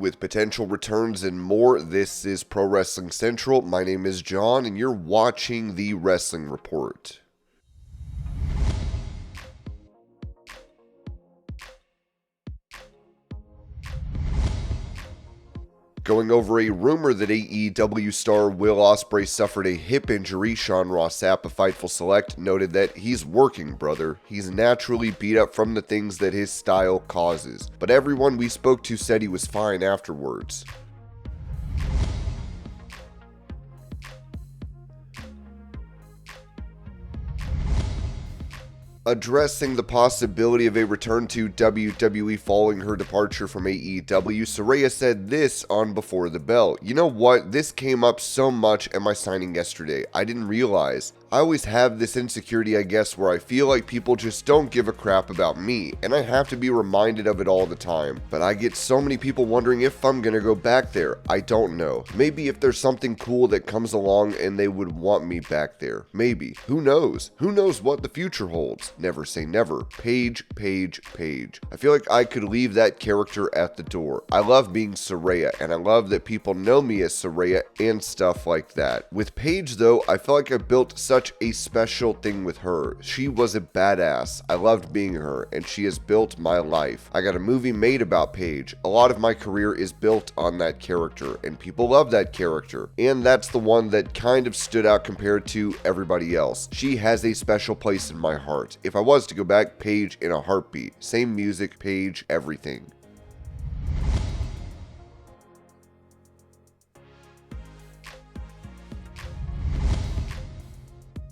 With potential returns and more, this is Pro Wrestling Central. My name is John, and you're watching the Wrestling Report. Going over a rumor that AEW star Will Ospreay suffered a hip injury, Sean Ross Sapp of Fightful Select noted that he's working, brother. He's naturally beat up from the things that his style causes. But everyone we spoke to said he was fine afterwards. Addressing the possibility of a return to WWE following her departure from AEW, Saraya said this on Before the Bell. You know what? This came up so much at my signing yesterday. I didn't realize. I always have this insecurity, I guess, where I feel like people just don't give a crap about me, and I have to be reminded of it all the time. But I get so many people wondering if I'm gonna go back there. I don't know. Maybe if there's something cool that comes along and they would want me back there. Maybe. Who knows? Who knows what the future holds? Never say never. Paige. I feel like I could leave that character at the door. I love being Saraya, and I love that people know me as Saraya and stuff like that. With Paige, though, I feel like I built such a special thing with her. She was a badass. I loved being her, and she has built my life. I got a movie made about Paige. A lot of my career is built on that character, and people love that character. And that's the one that kind of stood out compared to everybody else. She has a special place in my heart. If I was to go back, Paige in a heartbeat. Same music, Paige, everything.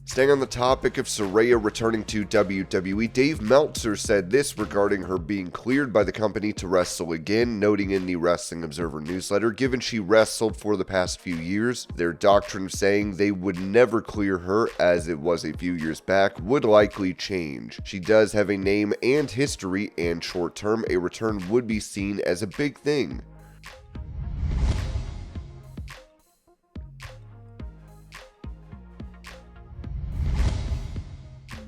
Staying on the topic of Saraya returning to WWE, Dave Meltzer said this regarding her being cleared by the company to wrestle again, noting in the Wrestling Observer newsletter, given she wrestled for the past few years, their doctrine of saying they would never clear her, as it was a few years back, would likely change. She does have a name and history, and short term, a return would be seen as a big thing.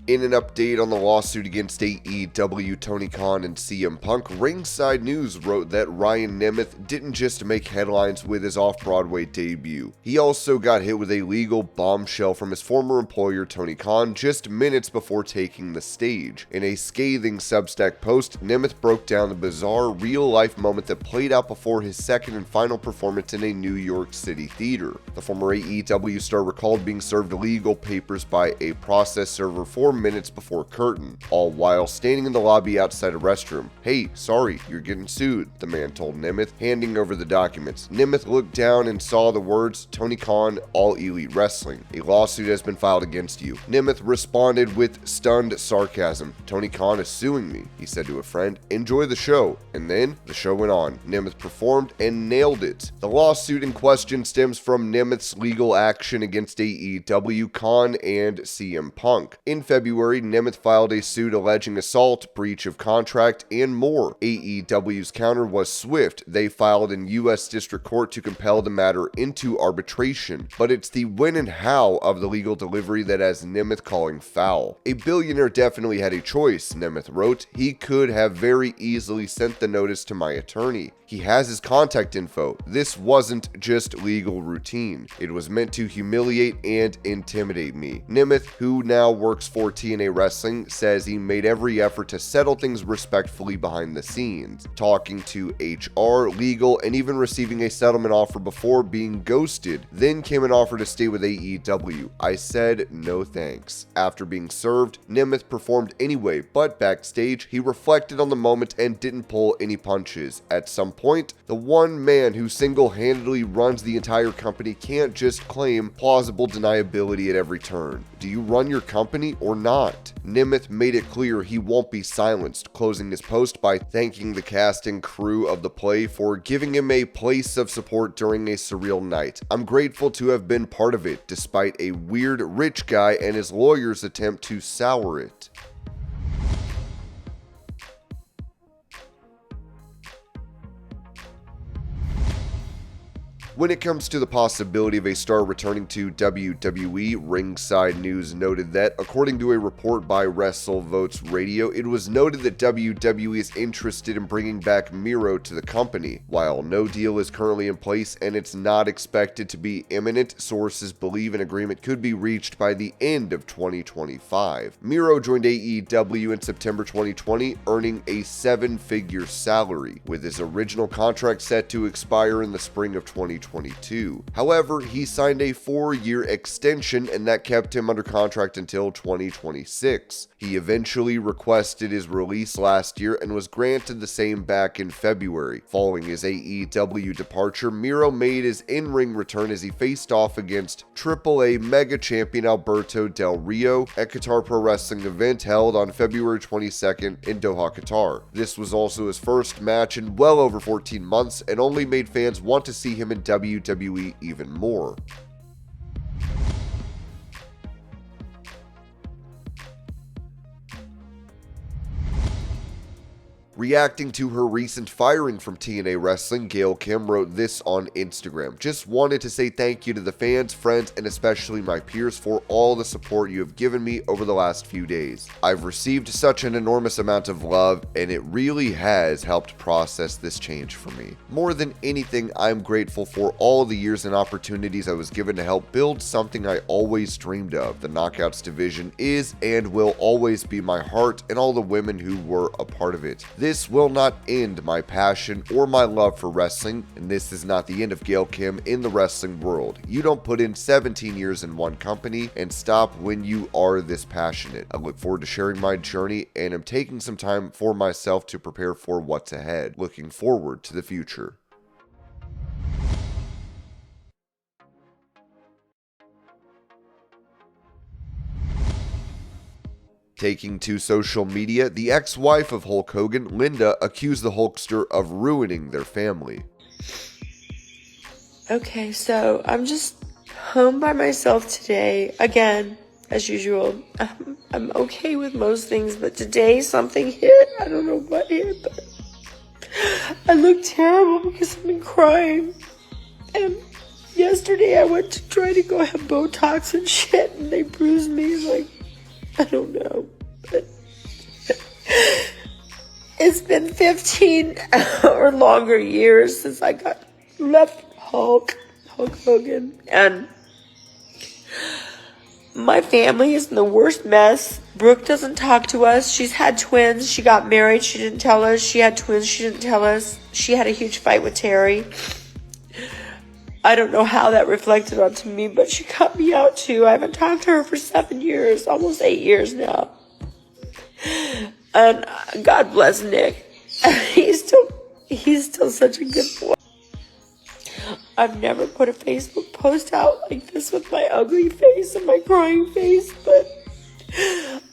In an update on the lawsuit against AEW, Tony Khan and CM Punk, Ringside News wrote that Ryan Nemeth didn't just make headlines with his off-Broadway debut. He also got hit with a legal bombshell from his former employer Tony Khan just minutes before taking the stage. In a scathing Substack post, Nemeth broke down the bizarre real-life moment that played out before his second and final performance in a New York City theater. The former AEW star recalled being served legal papers by a process server 4 minutes before curtain, all while standing in the lobby outside a restroom. "Hey, sorry, you're getting sued," the man told Nemeth, handing over the documents. Nemeth looked down and saw the words, "Tony Khan, All Elite Wrestling. A lawsuit has been filed against you." Nemeth responded with stunned sarcasm. "Tony Khan is suing me," he said to a friend. "Enjoy the show." And then the show went on. Nemeth performed and nailed it. The lawsuit in question stems from Nemeth's legal action against AEW, Khan, and CM Punk. In February, Nemeth filed a suit alleging assault, breach of contract, and more. AEW's counter was swift. They filed in U.S. District Court to compel the matter into arbitration. But it's the when and how of the legal delivery that has Nemeth calling foul. "A billionaire definitely had a choice," Nemeth wrote. "He could have very easily sent the notice to my attorney. He has his contact info. This wasn't just legal routine. It was meant to humiliate and intimidate me." Nemeth, who now works for TNA Wrestling, says he made every effort to settle things respectfully behind the scenes, talking to HR, legal, and even receiving a settlement offer before being ghosted. Then came an offer to stay with AEW. I said no thanks. After being served, Nemeth performed anyway, but backstage, he reflected on the moment and didn't pull any punches. At some point, the one man who single-handedly runs the entire company can't just claim plausible deniability at every turn. Do you run your company or not? Nemeth made it clear he won't be silenced, closing his post by thanking the cast and crew of the play for giving him a place of support during a surreal night. "I'm grateful to have been part of it, despite a weird rich guy and his lawyer's attempt to sour it." When it comes to the possibility of a star returning to WWE, Ringside News noted that, according to a report by WrestleVotes Radio, it was noted that WWE is interested in bringing back Miro to the company. While no deal is currently in place and it's not expected to be imminent, sources believe an agreement could be reached by the end of 2025. Miro joined AEW in September 2020, earning a 7-figure salary, with his original contract set to expire in the spring of 2022. However, he signed a 4-year extension, and that kept him under contract until 2026. He eventually requested his release last year and was granted the same back in February. Following his AEW departure, Miro made his in-ring return as he faced off against AAA Mega Champion Alberto Del Rio at Qatar Pro Wrestling event held on February 22nd in Doha, Qatar. This was also his first match in well over 14 months and only made fans want to see him in WWE even more. Reacting to her recent firing from TNA Wrestling, Gail Kim wrote this on Instagram. "Just wanted to say thank you to the fans, friends, and especially my peers for all the support you have given me over the last few days. I've received such an enormous amount of love, and it really has helped process this change for me. More than anything, I'm grateful for all the years and opportunities I was given to help build something I always dreamed of. The Knockouts division is and will always be my heart and all the women who were a part of it. This will not end my passion or my love for wrestling, and this is not the end of Gail Kim in the wrestling world. You don't put in 17 years in one company and stop when you are this passionate. I look forward to sharing my journey and am taking some time for myself to prepare for what's ahead. Looking forward to the future." Taking to social media, the ex-wife of Hulk Hogan, Linda, accused the Hulkster of ruining their family. Okay, so I'm just home by myself today. Again, as usual, I'm okay with most things, but today something hit. I don't know what hit, but I look terrible because I've been crying. And yesterday I went to try to go have Botox and shit, and they bruised me like, I don't know, but it's been 15 or longer years since I got left Hulk Hogan, and my family is in the worst mess. Brooke doesn't talk to us. She's had twins. She got married. She didn't tell us. She had twins. She didn't tell us. She had a huge fight with Terry. I don't know how that reflected onto me, but she cut me out too. I haven't talked to her for 7 years, almost 8 years now. And God bless Nick. He's still such a good boy. I've never put a Facebook post out like this with my ugly face and my crying face, but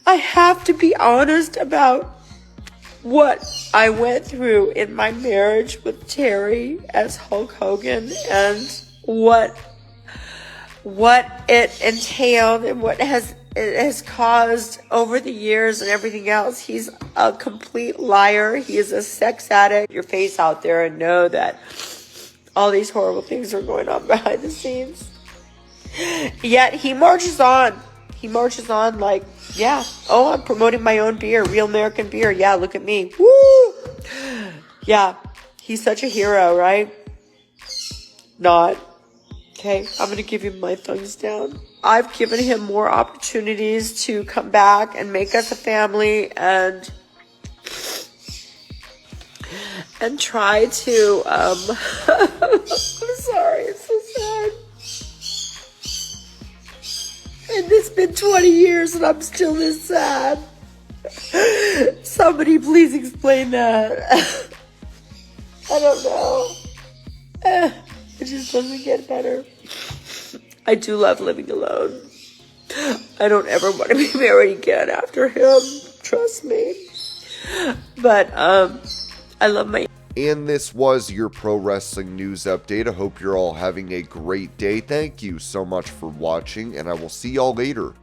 I have to be honest about what I went through in my marriage with Terry as Hulk Hogan, and what it entailed and what it has caused over the years and everything else. He's a complete liar. He is a sex addict. Your face out there and know that all these horrible things are going on behind the scenes. Yet he marches on. He marches on like, yeah, oh, I'm promoting my own beer, real American beer. Yeah, look at me. Woo! Yeah, he's such a hero, right? Not. Okay, I'm going to give him my thumbs down. I've given him more opportunities to come back and make us a family and try to, I'm sorry, it's so sad. And it's been 20 years and I'm still this sad. Somebody please explain that. I don't know. It just doesn't get better. I do love living alone. I don't ever want to be married again after him. Trust me. But, I love my... And this was your pro wrestling news update. I hope you're all having a great day. Thank you so much for watching, and I will see y'all later.